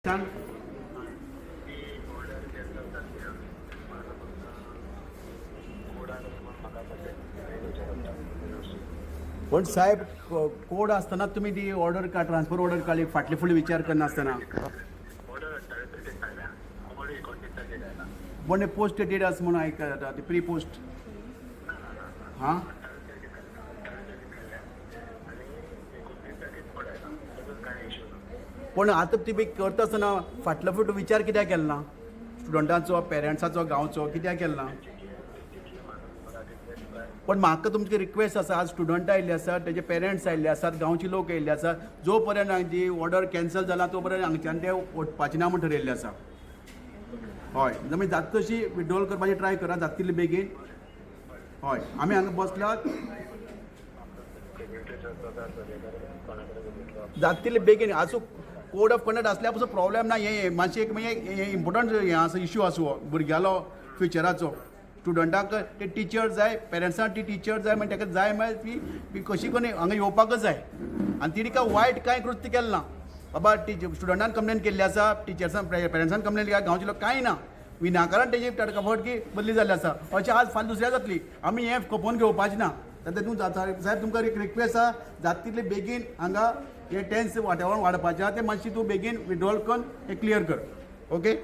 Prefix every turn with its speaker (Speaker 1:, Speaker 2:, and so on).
Speaker 1: सांग. पण साहेब कोड असताना तुम्ही ती ऑर्डर का ट्रान्सफर ऑर्डर काढली फाटली फुडली विचार करना असताना पण पोस्ट डेट असं म्हणून ऐका ते प्री पोस्ट हां पण आता तुम्ही करता आसतना फाटलो फूट विचार कित्याक केलो ना स्टुडंटांचो पेरंट्साचो गांवचो कित्याक केलो ना पण म्हाका तुमची रिक्वेस्ट आसा आज स्टुडंट आयिल्ले आसात तेजे पेरंट्स आयिल्ले आसात गांवचे लोक येयल्ले आसात जो पर्यंत हांची ऑर्डर कॅन्सल जाला तो पर्यंत हांगच्यान ते वचपाचें ना म्हण ठरयल्लें आसा हय तुमी जाता तशी विड्रॉल करपाची ट्राय करा जाता तितले बेगीन हय आमी हांगा बसलात जाता तितले बेगीन आसूं कोड ऑफ कंडक्ट आसल्या पासून प्रॉब्लेम ना हे मातशें एक मागीर इम्पोर्टंट हें आसा इश्यू आसूं भुरग्यालो फ्युचराचो स्टुडंटाक ते टिचर जाय पेरंट्सांक ती टिचर जाय म्हणजे ताका जाय म्हळ्यार ती कशी करून हांगा येवपाकच जाय आनी तिणी काय वायट कांय कृत्य केलें ना बाबा स्टुडंटान कंप्लेन केल्ली आसा टिचर्सान पेरंट्सान कंप्लेन केली गांवचे लोक कांय ना विनाकारण तेजी फटकी बदली जाल्ली आसा अशें आज फाल्यां दुसऱ्या जातली आमी हें खपोवन घेवपाचें ना तातूंत साहेब तुमकां एक रिक्वेस्ट आसा जाता तितले बेगीन हांगा हे टेन्स वातावरण वाडपाचें आहा तें मातशी तूं बेगीन विड्रॉल करून हें क्लियर कर ओके